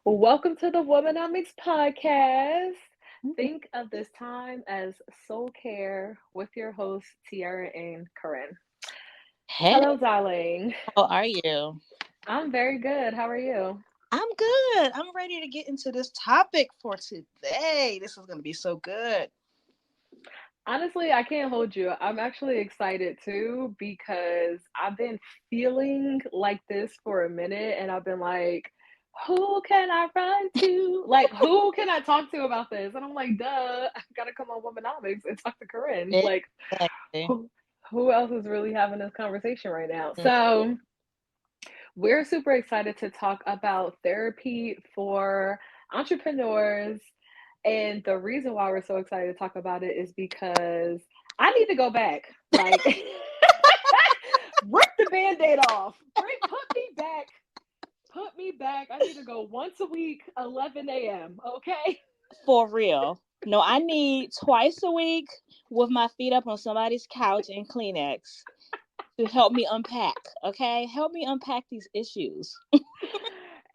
Welcome to the Womenomics podcast. Mhm. Think of this time as soul care with your hosts, Tiara and Corinne. Hey, Hello, darling. how are you? I'm very good. How are you? I'm good. I'm ready to get into this topic for today. This is going to be so good. Honestly, I can't hold you. I'm actually excited too because I've been feeling like this for a minute and I've been like, who can I run to? Like, who can I talk to about this? And I'm like, duh, I gotta come on Womenomics and talk to Corinne. Like, Exactly. who who else is really having this conversation right now? So we're super excited to talk about therapy for entrepreneurs. And the reason why we're so excited to talk about it is because I need to go back. Like, rip the band aid off. Put me back. Put me back. I need to go once a week, 11 a.m. Okay. For real. No, I need twice a week with my feet up on somebody's couch and Kleenex to help me unpack. Okay? Help me unpack these issues.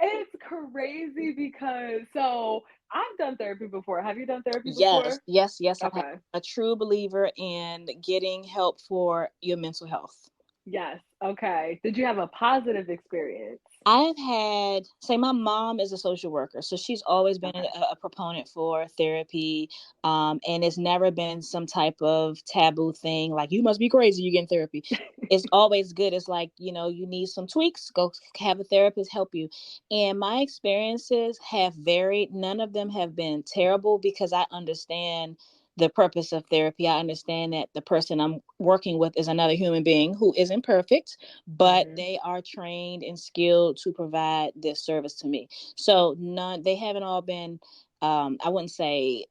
It's crazy because I've done therapy before. Have you done therapy Yes, before? yes, yes. I'm Okay. a true believer in getting help for your mental health. Yes. Okay. Did you have a positive experience? I've had, say, my mom is a social worker, so she's always been Okay. a proponent for therapy, and it's never been some type of taboo thing like you must be crazy, you getting therapy. It's always good. It's like you need some tweaks, go have a therapist help you. And my experiences have varied. None of them have been terrible because I understand the purpose of therapy. I understand that the person I'm working with is another human being who isn't perfect, but Hmm. they are trained and skilled to provide this service to me. So none, they haven't all been, I wouldn't say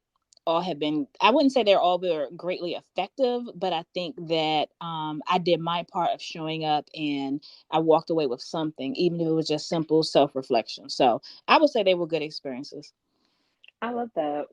all have been, I wouldn't say they're all were greatly effective, but I think that I did my part of showing up and I walked away with something, even if it was just simple self-reflection. So I would say they were good experiences. I love that.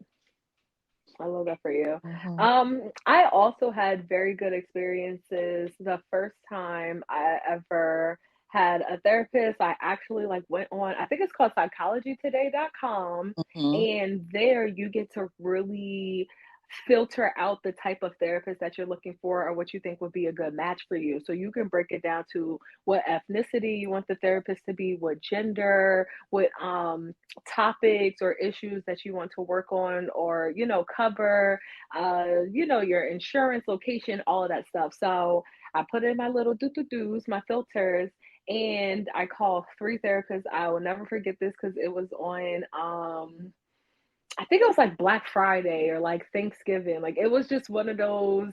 I love that for you. Hmm. I also had very good experiences. The first time I ever had a therapist, I actually like went on, I think it's called psychologytoday.com, Hmm. and there you get to really filter out the type of therapist that you're looking for or what you think would be a good match for you. So you can break it down to what ethnicity you want the therapist to be, what gender, what topics or issues that you want to work on or cover, your insurance, location, all of that stuff. So I put in my little do-do-dos, my filters, and I call three therapists. I will never forget this because it was on I think it was like Black Friday or like Thanksgiving. Like it was just one of those,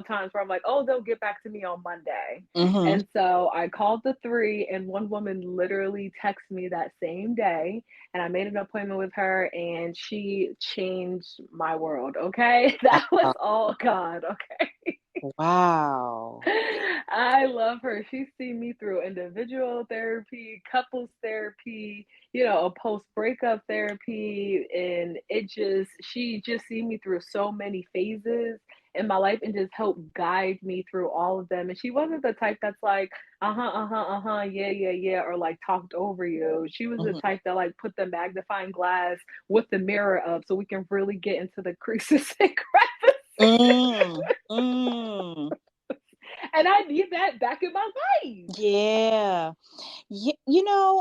times where I'm like, oh, they'll get back to me on Monday. Hmm. And so I called the three, and one woman literally texted me that same day. And I made an appointment with her, and she changed my world. Okay. That was all God. Okay. Wow. I love her. She's seen me through individual therapy, couples therapy, a post breakup therapy, and she just seen me through so many phases in my life and just helped guide me through all of them. And she wasn't the type that's like, yeah, yeah, yeah, or like talked over you. She was the Hmm. type that like put the magnifying glass with the mirror up so we can really get into the creases and crevices. Mm, mm. And I need that back in my life. Yeah.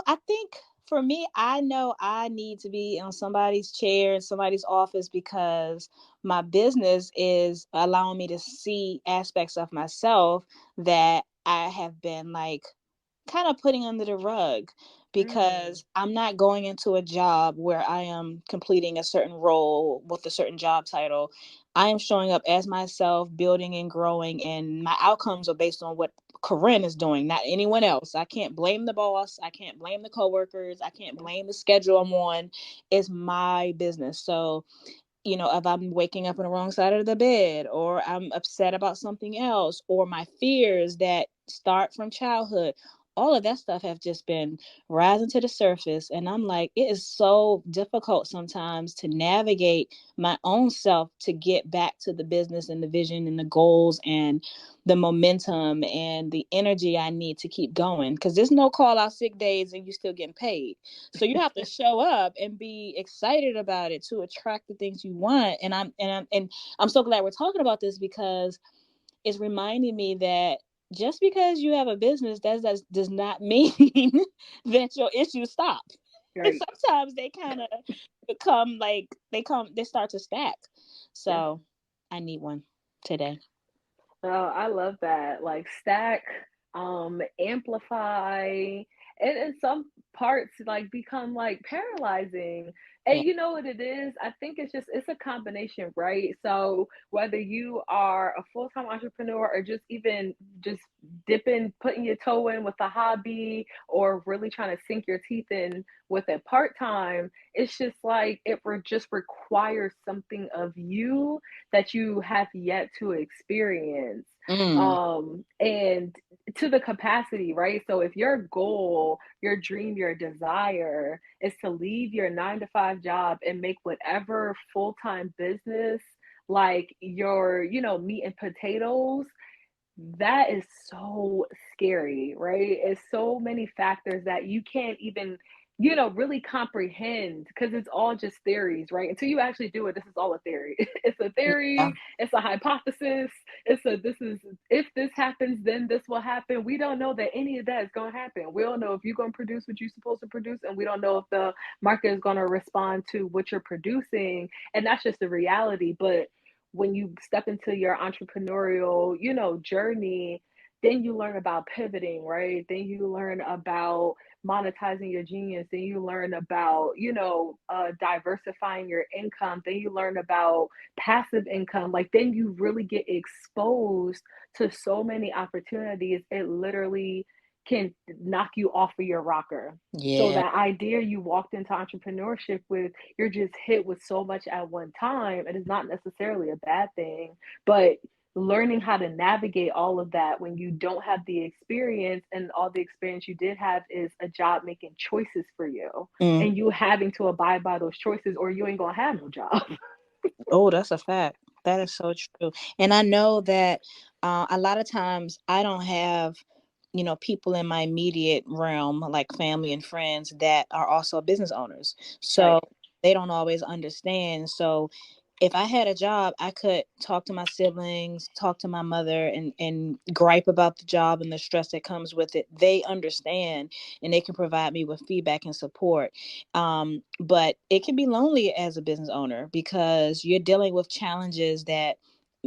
I think for me, I know I need to be on somebody's chair in somebody's office because my business is allowing me to see aspects of myself that I have been like kind of putting under the rug Mm, because I'm not going into a job where I am completing a certain role with a certain job title. I am showing up as myself, building and growing, and my outcomes are based on what Corinne is doing, not anyone else. I can't blame the boss. I can't blame the coworkers. I can't blame the schedule I'm on. It's my business. So, if I'm waking up on the wrong side of the bed or I'm upset about something else or my fears that start from childhood, all of that stuff have just been rising to the surface. And I'm like, it is so difficult sometimes to navigate my own self to get back to the business and the vision and the goals and the momentum and the energy I need to keep going. Because there's no call out sick days and you still getting paid. So you have to show up and be excited about it to attract the things you want. And I'm so glad we're talking about this, because it's reminding me that just because you have a business, does not mean that your issues stop. And Right. sometimes they kind of become like they start to stack. Yeah. So I need one today. Oh, I love that. Like stack, amplify, and in some parts like become like paralyzing. And Yeah. you know what it is? I think it's a combination, right? So whether you are a full-time entrepreneur or just even just dipping, putting your toe in with a hobby or really trying to sink your teeth in with a part-time, it's just like just requires something of you that you have yet to experience. Mm, And to the capacity, right? So if your goal, your dream, your desire is to leave your 9 to 5 job and make whatever full-time business like your, meat and potatoes, that is so scary, right? It's so many factors that you can't even, really comprehend because it's all just theories, right? Until you actually do it, this is all a theory. It's a yeah. theory, it's a hypothesis, this is, if this happens, then this will happen. We don't know that any of that is going to happen. We don't know if you're going to produce what you're supposed to produce, and we don't know if the market is going to respond to what you're producing. And that's just the reality. But when you step into your entrepreneurial, journey, then you learn about pivoting, right? Then you learn about monetizing your genius. Then you learn about, diversifying your income. Then you learn about passive income. Like, then you really get exposed to so many opportunities. It literally can knock you off of your rocker. So Yeah. that idea you walked into entrepreneurship with, you're just hit with so much at one time. It is not necessarily a bad thing, but learning how to navigate all of that when you don't have the experience, and all the experience you did have is a job making choices for you, Mm. and you having to abide by those choices or you ain't gonna have no job. Oh, that's a fact. That is so true. And I know that a lot of times I don't have, people in my immediate realm, like family and friends, that are also business owners. So Right. they don't always understand. So if I had a job, I could talk to my siblings, talk to my mother, and gripe about the job and the stress that comes with it. They understand and they can provide me with feedback and support. But it can be lonely as a business owner because you're dealing with challenges that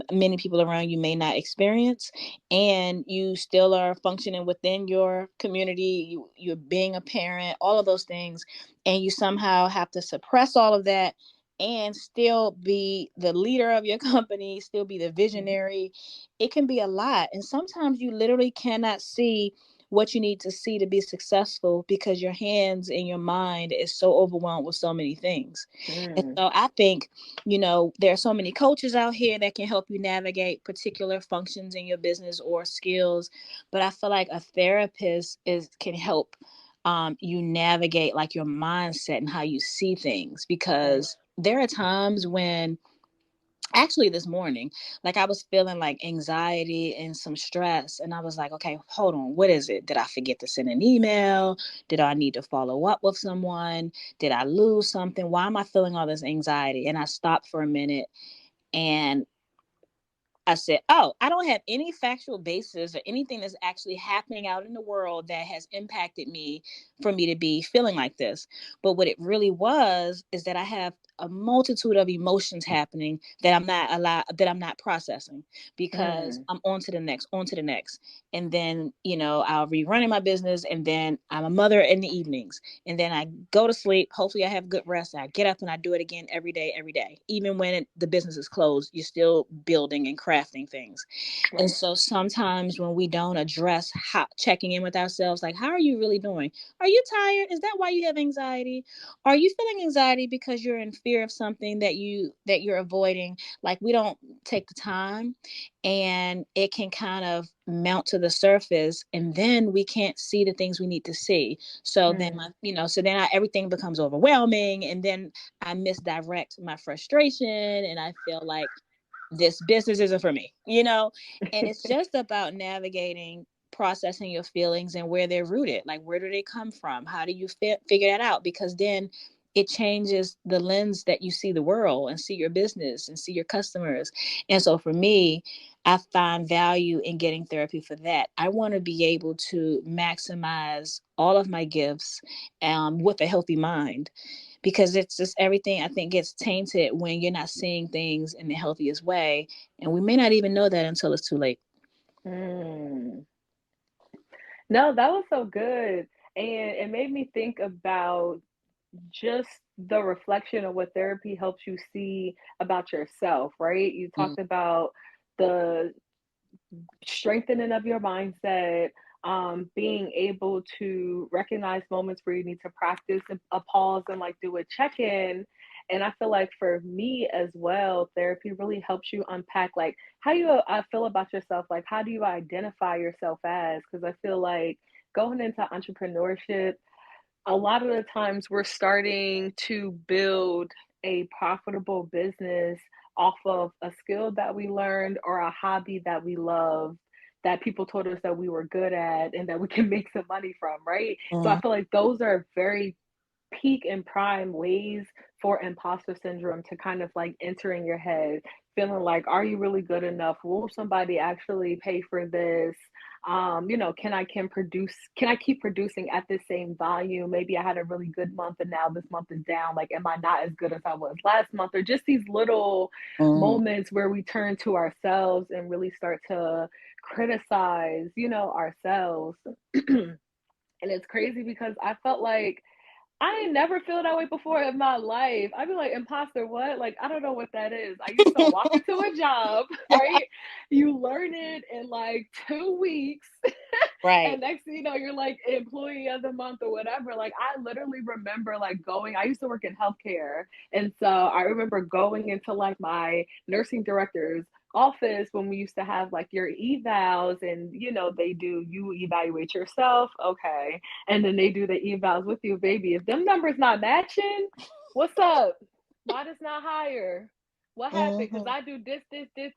many people around you may not experience, and you still are functioning within your community. You're being a parent, all of those things, and you somehow have to suppress all of that and still be the leader of your company, still be the Mhm. visionary. It can be a lot, and sometimes you literally cannot see what you need to see to be successful because your hands and your mind is so overwhelmed with so many things. And Mm. so I think, there are so many coaches out here that can help you navigate particular functions in your business or skills. But I feel like a therapist can help you navigate like your mindset and how you see things, Right. because there are times when, actually this morning, like I was feeling like anxiety and some stress, and I was like, okay, hold on, what is it? Did I forget to send an email? Did I need to follow up with someone? Did I lose something? Why am I feeling all this anxiety? And I stopped for a minute, and I said, oh, I don't have any factual basis or anything that's actually happening out in the world that has impacted me for me to be feeling like this. But what it really was is that I have a multitude of emotions happening that I'm not processing, because Mm. I'm on to the next. And then, I'll be running my business, and then I'm a mother in the evenings. And then I go to sleep. Hopefully I have good rest. I get up and I do it again every day, every day. Even when the business is closed, you're still building and crafting things. And Right. so sometimes when we don't address checking in with ourselves, like, how are you really doing? Are you tired? Is that why you have anxiety? Are you feeling anxiety because you're in fear of something that you're avoiding? Like, we don't take the time, and it can kind of mount to the surface, and then we can't see the things we need to see. So then Mm. everything becomes overwhelming, and then I misdirect my frustration, and I feel like this business isn't for me, and it's just about navigating, processing your feelings and where they're rooted. Like, where do they come from? How do you figure that out? Because then it changes the lens that you see the world and see your business and see your customers. And so for me, I find value in getting therapy for that. I want to be able to maximize all of my gifts with a healthy mind, because it's just everything I think gets tainted when you're not seeing things in the healthiest way. And we may not even know that until it's too late. Mm. No, that was so good. And it made me think about just the reflection of what therapy helps you see about yourself, right? You Mm, talked about the strengthening of your mindset, being able to recognize moments where you need to practice a pause and like do a check in. And I feel like for me as well, therapy really helps you unpack like how you I feel about yourself, like how do you identify yourself as? Because I feel like going into entrepreneurship, a lot of the times we're starting to build a profitable business off of a skill that we learned or a hobby that we love, that people told us that we were good at and that we can make some money from, right? So I mm, feel like those are very peak and prime ways for imposter syndrome to kind of like enter in your head, feeling like, are you really good enough? Will somebody actually pay for this? Can I keep producing at the same volume? Maybe I had a really good month and now this month is down. Like, am I not as good as I was last month? Or just these little mm, moments where we turn to ourselves and really start to criticize, ourselves. And it's crazy because I felt like I ain't never feel that way before in my life. I'd be like, imposter, what? Like, I don't know what that is. I used to walk into a job, right? You learn it in like 2 weeks. right. And next thing you know, you're like employee of the month or whatever. Like, I literally remember like I used to work in healthcare. And so I remember going into like my nursing director's office when we used to have like your evals and you evaluate yourself, okay, and then they do the evals with you, baby. If them numbers not matching, what's up? Why does not higher? What happened? Because Hmm. I do this, and this,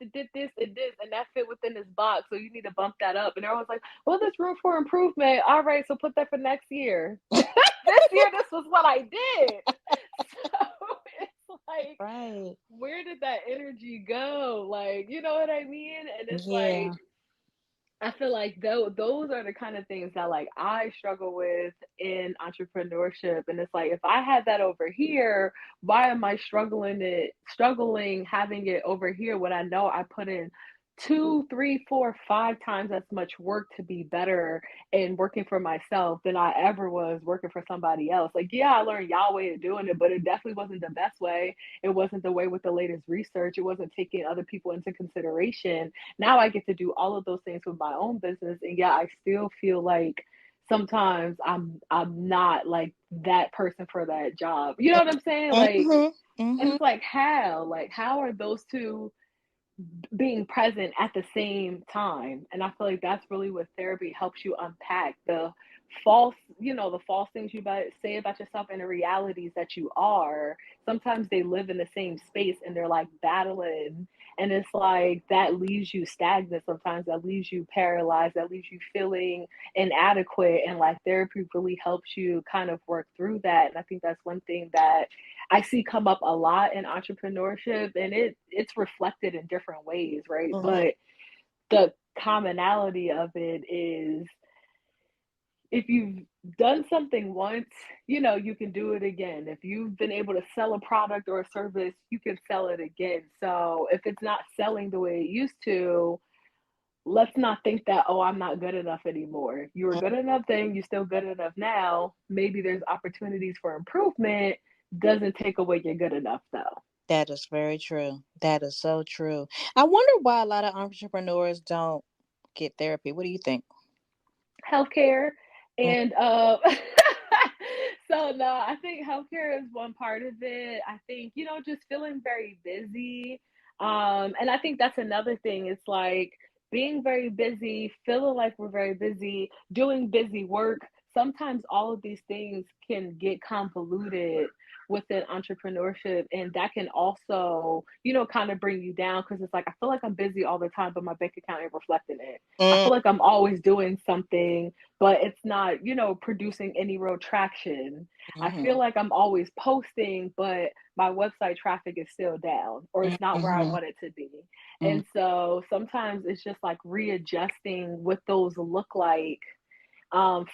and that fit within this box. So you need to bump that up. And everyone's like, well, there's room for improvement. All right, so put that for next year. This year, this was what I did. So it's like, Right. where did that energy go? Like, you know what I mean? And it's like, Yeah. I feel like those are the kind of things that like I struggle with in entrepreneurship. And it's like if I had that over here, why am I struggling having it over here when I know I put in two, three, four, 5 times as much work to be better in working for myself than I ever was working for somebody else. Like, yeah, I learned y'all way of doing it, but it definitely wasn't the best way. It wasn't the way with the latest research. It wasn't taking other people into consideration. Now I get to do all of those things with my own business, and yeah, I still feel like sometimes I'm not like that person for that job. You know what I'm saying? Like, Hmm. and Hmm. it's like how are those two being present at the same time? And I feel like that's really what therapy helps you unpack the false things say about yourself and the realities that you are. Sometimes they live in the same space and they're like battling. And it's like that leaves you stagnant sometimes, that leaves you paralyzed, that leaves you feeling inadequate. And like therapy really helps you kind of work through that. And I think that's one thing that I see come up a lot in entrepreneurship, and it's reflected in different ways, right? Hmm. But the commonality of it is if you've done something once, you can do it again. If you've been able to sell a product or a service, you can sell it again. So if it's not selling the way it used to, let's not think that, oh, I'm not good enough anymore. You were good enough then, you're still good enough now. Maybe there's opportunities for improvement. Doesn't take away you're good enough though. That is very true. That is so true. I wonder why a lot of entrepreneurs don't get therapy. What do you think? Healthcare and so no, I think healthcare is one part of it. I think, just feeling very busy. And I think that's another thing. It's like being very busy, feeling like we're very busy, doing busy work. Sometimes all of these things can get convoluted within entrepreneurship, and that can also, kind of bring you down because it's like I feel like I'm busy all the time, but my bank account ain't reflecting it. I Mm, feel like I'm always doing something, but it's not, producing any real traction. I feel mhm, like I'm always posting, but my website traffic is still down or it's not where I mhm, want it to be. mhm, And so sometimes it's just like readjusting what those look like,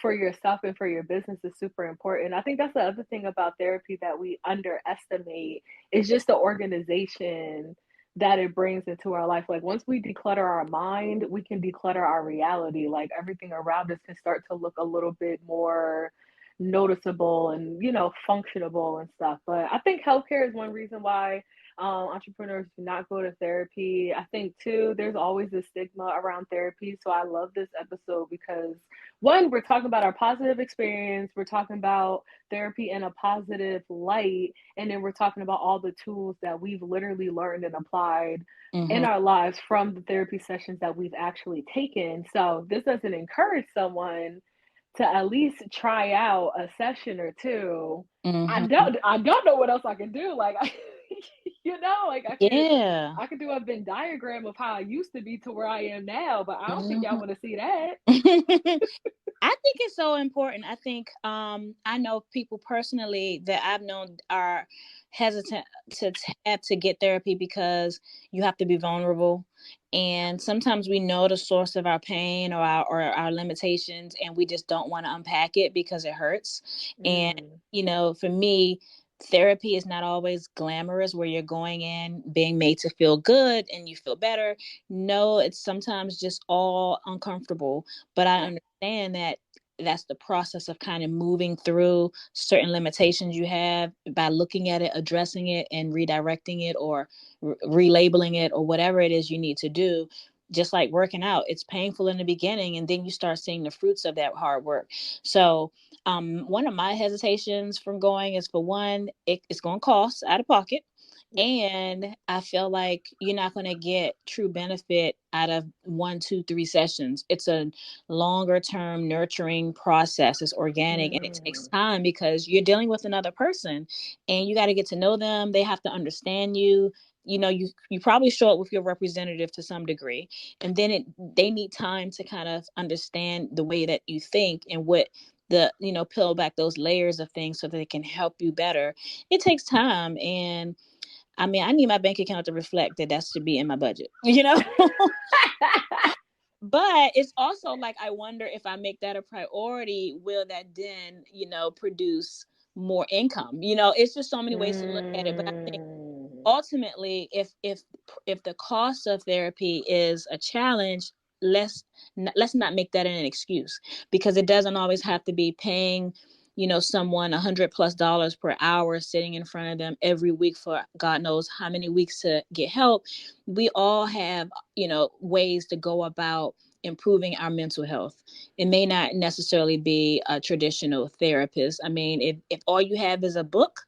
for yourself and for your business is super important. I think that's the other thing about therapy that we underestimate is just the organization that it brings into our life. Like once we declutter our mind, we can declutter our reality. Like everything around us can start to look a little bit more noticeable and, functionable and stuff. But I think healthcare is one reason why entrepreneurs do not go to therapy. I think too, there's always a stigma around therapy. So I love this episode because one, we're talking about our positive experience, we're talking about therapy in a positive light, and then we're talking about all the tools that we've literally learned and applied in mhm. our lives from the therapy sessions that we've actually taken. So this doesn't encourage someone to at least try out a session or two. I Mhm. don't I don't know what else I can do. Like like Yeah. I could do a Venn diagram of how I used to be to where I am now, but I don't think y'all Mhm. want to see that. I think it's so important. I think I know people personally that I've known are hesitant to have to get therapy because you have to be vulnerable, and sometimes we know the source of our pain or our limitations, and we just don't want to unpack it because it hurts. And Mm, for me, therapy is not always glamorous where you're going in being made to feel good and you feel better. No, it's sometimes just all uncomfortable, but I understand that that's the process of kind of moving through certain limitations you have by looking at it, addressing it, and redirecting it or relabeling it or whatever it is you need to do. Just like working out, it's painful in the beginning, and then you start seeing the fruits of that hard work. So, one of my hesitations from going is, for one, it's going to cost out of pocket, yep. and I feel like you're not going to get true benefit out of 1, 2, 3 sessions. It's a longer term nurturing process. It's organic and it takes Mm, time because you're dealing with another person and you got to get to know them. They have to understand you. You probably show up with your representative to some degree, and then they need time to kind of understand the way that you think and what the peel back those layers of things so that they can help you better. It takes time, and I mean, I need my bank account to reflect that that should be in my budget. But it's also like, I wonder if I make that a priority, will that then, produce more income? It's just so many ways to look at it. But I think mm. ultimately, if the cost of therapy is a challenge, let's not make that an excuse, because it doesn't always have to be paying someone $100+ per hour sitting in front of them every week for God knows how many weeks to get help. We all have ways to go about improving our mental health. It may not necessarily be a traditional therapist. I mean, if all you have is a book,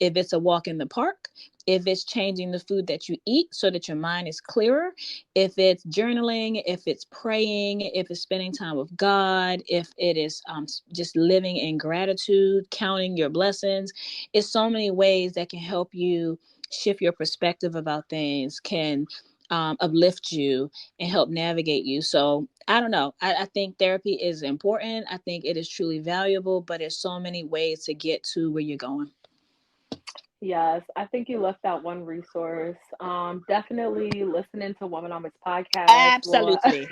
if it's a walk in the park, if it's changing the food that you eat so that your mind is clearer, if it's journaling, if it's praying, if it's spending time with God, if it is just living in gratitude, counting your blessings, it's so many ways that can help you shift your perspective about things, can uplift you and help navigate you. So I don't know. I think therapy is important. I think it is truly valuable, but there's so many ways to get to where you're going. Yes, I think you left out one resource. Definitely listening to Womenomics podcast will Absolutely.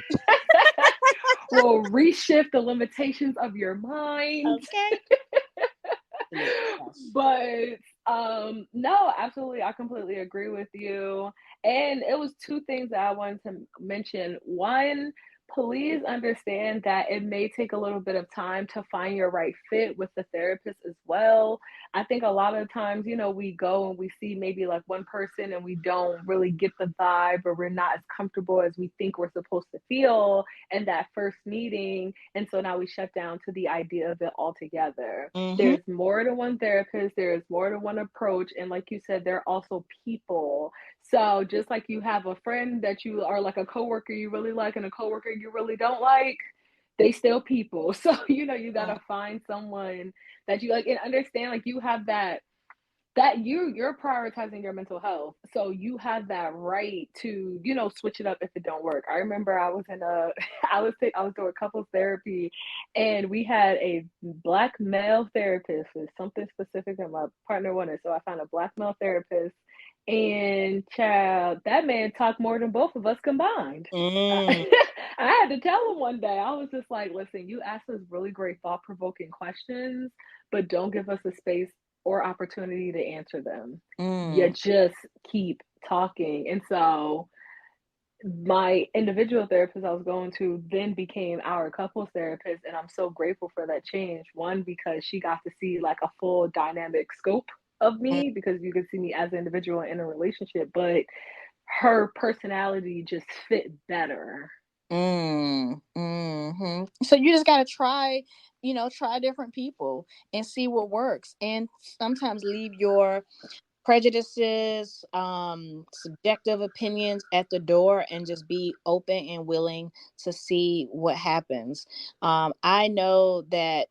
will reshift the limitations of your mind. Okay. Absolutely. Yes. But no, absolutely, I completely agree with you. And it was two things that I wanted to mention. One, please understand that it may take a little bit of time to find your right fit with the therapist as well. I think a lot of times, we go and we see maybe like one person and we don't really get the vibe, or we're not as comfortable as we think we're supposed to feel in that first meeting. And so now we shut down to the idea of it altogether. Mm-hmm. There's more than one therapist, there's more than one approach. And like you said, they're also people. So just like you have a friend that you are like a coworker you really like and a coworker you really don't like, they still people. So, you gotta find someone that you like and understand, like you have that you're prioritizing your mental health. So you have that right to, switch it up if it don't work. I remember I was in a I was doing couples therapy, and we had a black male therapist with something specific that my partner wanted. So I found a black male therapist, and child, that man talked more than both of us combined. Mm. I had to tell him one day. I was just like, listen, you asked us really great thought provoking questions, but don't give us a space or opportunity to answer them. You Mm. just keep talking. And so my individual therapist I was going to then became our couples therapist. And I'm so grateful for that change. One, because she got to see like a full dynamic scope of me, because you can see me as an individual in a relationship, but her personality just fit better. Mm, hmm. So you just gotta try, try different people and see what works, and sometimes leave your prejudices, subjective opinions at the door, and just be open and willing to see what happens. I know that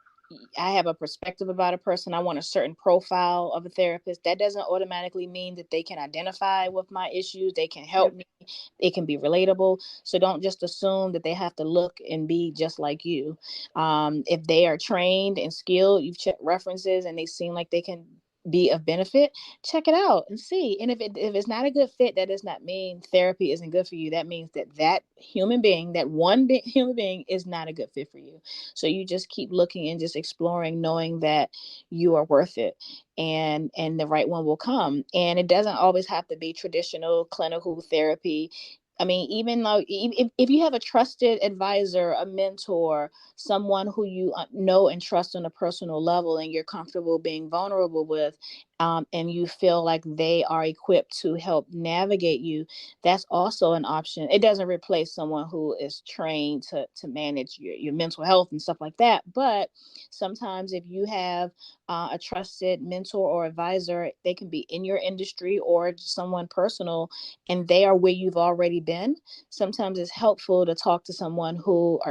I have a perspective about a person. I want a certain profile of a therapist. That doesn't automatically mean that they can identify with my issues. They can help Yep. me. It can be relatable. So don't just assume that they have to look and be just like you. If they are trained and skilled, you've checked references and they seem like they can be of benefit, check it out and see. And if it's not a good fit, that does not mean therapy isn't good for you. That means that human being, human being, is not a good fit for you. So you just keep looking and just exploring, knowing that you are worth it, and the right one will come. And it doesn't always have to be traditional clinical therapy. I mean, even though if you have a trusted advisor, a mentor, someone who you know and trust on a personal level, and you're comfortable being vulnerable with, and you feel like they are equipped to help navigate you, that's also an option. It doesn't replace someone who is trained to manage your mental health and stuff like that. But sometimes if you have a trusted mentor or advisor, they can be in your industry or someone personal, and they are where you've already been. Sometimes it's helpful to talk to someone who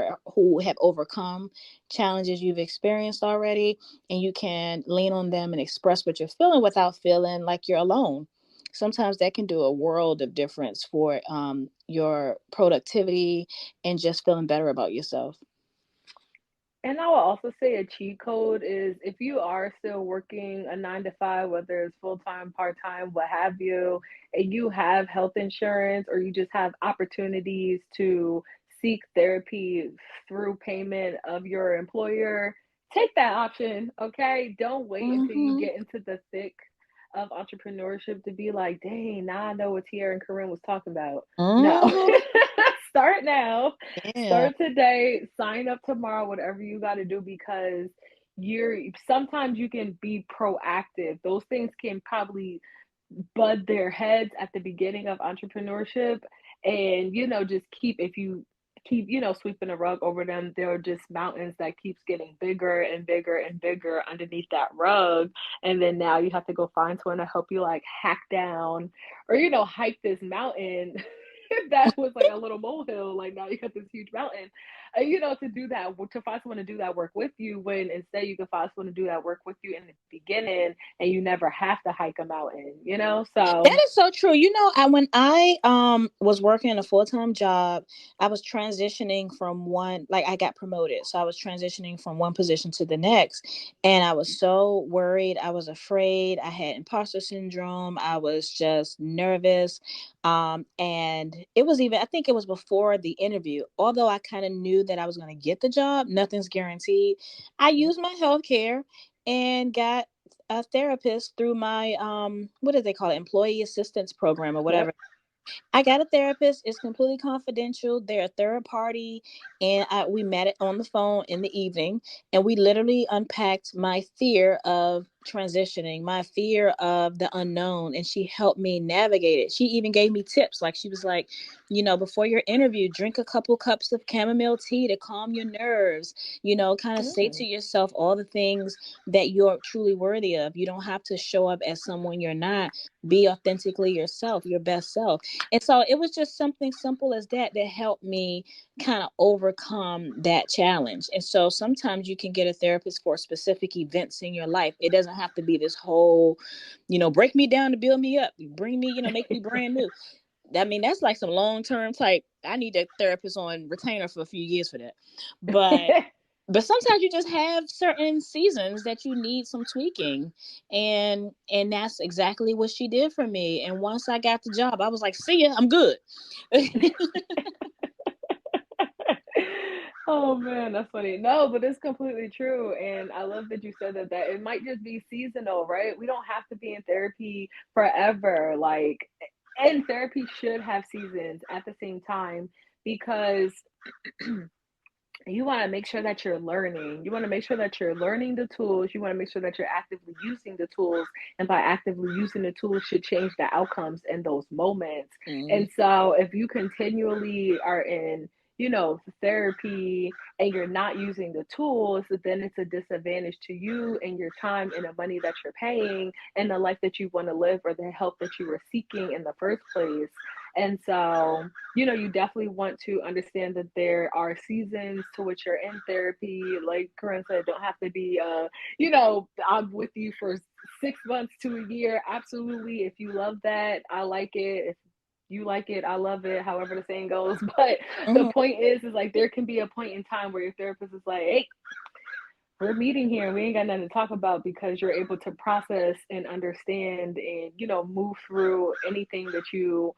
have overcome challenges you've experienced already, and you can lean on them and express what you're feeling without feeling like you're alone. Sometimes that can do a world of difference for your productivity and just feeling better about yourself. And I will also say a cheat code is, if you are still working a 9 to 5, whether it's full time, part time, what have you, and you have health insurance, or you just have opportunities to seek therapy through payment of your employer, take that option. Okay. Don't wait until you Mm-hmm. get into the thick of entrepreneurship to be like, dang, now I know what Tierra and Corinne was talking about. No. Mm-hmm. Start now. Yeah. Start today, sign up tomorrow, whatever you got to do, because you're sometimes you can be proactive. Those things can probably bud their heads at the beginning of entrepreneurship, and just keep if you keep sweeping a rug over them, there are just mountains that keeps getting bigger and bigger and bigger underneath that rug. And then now you have to go find someone to help you like hack down, or hike this mountain that was like a little molehill. Like now you got this huge mountain, to do that, to find someone to do that work with you, when instead you can find someone to do that work with you in the beginning, and you never have to hike a mountain. That So is so true. When I was working a full-time job, I was transitioning from one, like I got promoted. So I was transitioning from one position to the next, and I was so worried. I was afraid. I had imposter syndrome. I was just nervous. And it was even, I think it was before the interview. Although I kind of knew that I was going to get the job, nothing's guaranteed. I used my health care and got a therapist through my what do they call it, employee assistance program or yep. whatever. I got a therapist. It's completely confidential. They're a third party, and we met it on the phone in the evening, and we literally unpacked my fear of transitioning, my fear of the unknown, and she helped me navigate it. She even gave me tips. Like she was like, before your interview, drink a couple cups of chamomile tea to calm your nerves. Kind of say to Mm. yourself all the things that you're truly worthy of. You don't have to show up as someone you're not. Be authentically yourself, your best self. And so it was just something simple as that that helped me kind of overcome that challenge. And so sometimes you can get a therapist for specific events in your life. It doesn't have to be this whole, break me down to build me up, bring me, make me brand new. I mean, that's like some long-term type. I need a therapist on retainer for a few years for that. But sometimes you just have certain seasons that you need some tweaking, and that's exactly what she did for me. And once I got the job, I was like, see ya, I'm good. Oh man, that's funny. No, but it's completely true. And I love that you said that it might just be seasonal, right? We don't have to be in therapy forever. Like, and therapy should have seasons at the same time because you want to make sure that you're learning. You want to make sure that you're learning the tools. You want to make sure that you're actively using the tools. And by actively using the tools should change the outcomes in those moments. Mm, And so if you continually are in, therapy and you're not using the tools, then it's a disadvantage to you and your time and the money that you're paying and the life that you want to live or the help that you were seeking in the first place. And so, you definitely want to understand that there are seasons to which you're in therapy. Like Corinne said, don't have to be, I'm with you for 6 months to a year. Absolutely. If you love that, I like it. If you like it, I love it, however the saying goes. But the mhm. point is like there can be a point in time where your therapist is like, hey, we're meeting here and we ain't got nothing to talk about because you're able to process and understand and move through anything that you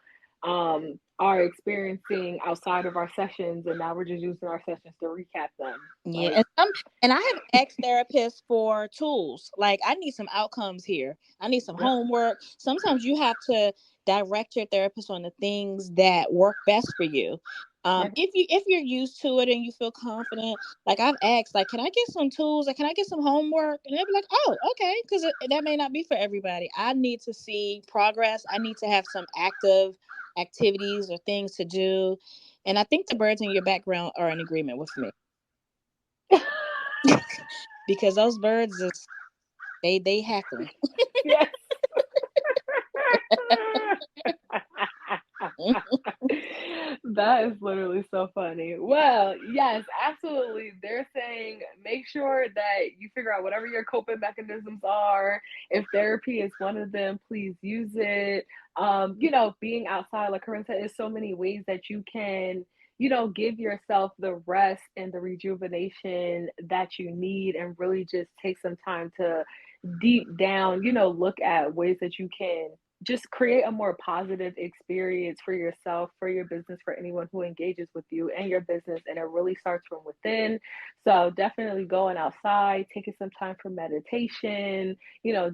are experiencing outside of our sessions, and now we're just using our sessions to recap them. Yeah, Like, and I have asked therapists for tools. Like, I need some outcomes here. I need some yep, homework. Sometimes you have to direct your therapist on the things that work best for you. yeah. If you're used to it and you feel confident, like I've asked, like, can I get some tools? Like, can I get some homework? And they'll be like, oh, okay, because that may not be for everybody. I need to see progress. I need to have some active activities or things to do. And I think the birds in your background are in agreement with me because those birds is they hackling. Yes. That is literally so funny. Well, yes, absolutely. They're saying make sure that you figure out whatever your coping mechanisms are. If therapy is one of them, please use it. Being outside, like Corinne said, is so many ways that you can, give yourself the rest and the rejuvenation that you need and really just take some time to deep down, look at ways that you can just create a more positive experience for yourself, for your business, for anyone who engages with you and your business. And it really starts from within. So definitely going outside, taking some time for meditation,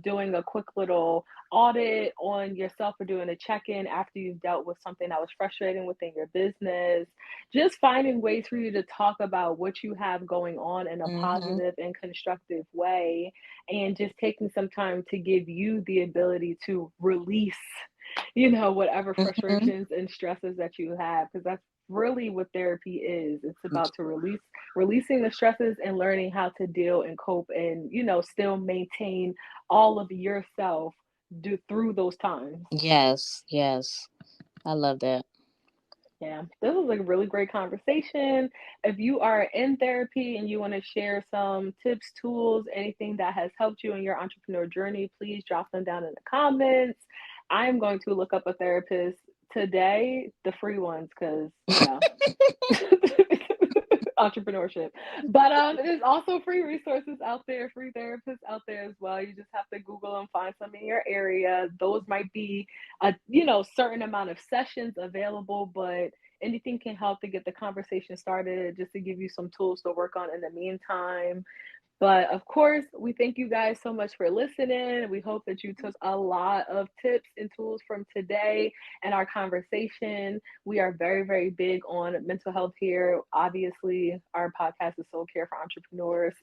doing a quick little audit on yourself or doing a check-in after you've dealt with something that was frustrating within your business. Just finding ways for you to talk about what you have going on in a Mm-hmm. positive and constructive way, and just taking some time to give you the ability to release, whatever Mm-hmm. frustrations and stresses that you have, because that's really what therapy is. It's about to releasing the stresses and learning how to deal and cope and, still maintain all of yourself through those times. Yes, yes, I love that. Yeah, this was a really great conversation. If you are in therapy and you want to share some tips, tools, anything that has helped you in your entrepreneur journey, please drop them down in the comments. I'm going to look up a therapist today, the free ones, because, entrepreneurship. But there's also free resources out there, free therapists out there as well. You just have to Google and find some in your area. Those might be a certain amount of sessions available, but anything can help to get the conversation started, just to give you some tools to work on in the meantime. But of course, we thank you guys so much for listening. We hope that you took a lot of tips and tools from today and our conversation. We are very, very big on mental health here. Obviously, our podcast is Soul Care for Entrepreneurs.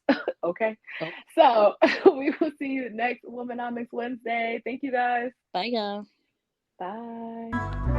Okay. Oh, So we will see you next Womenomics Wednesday. Thank you guys. bye, y'all. Bye.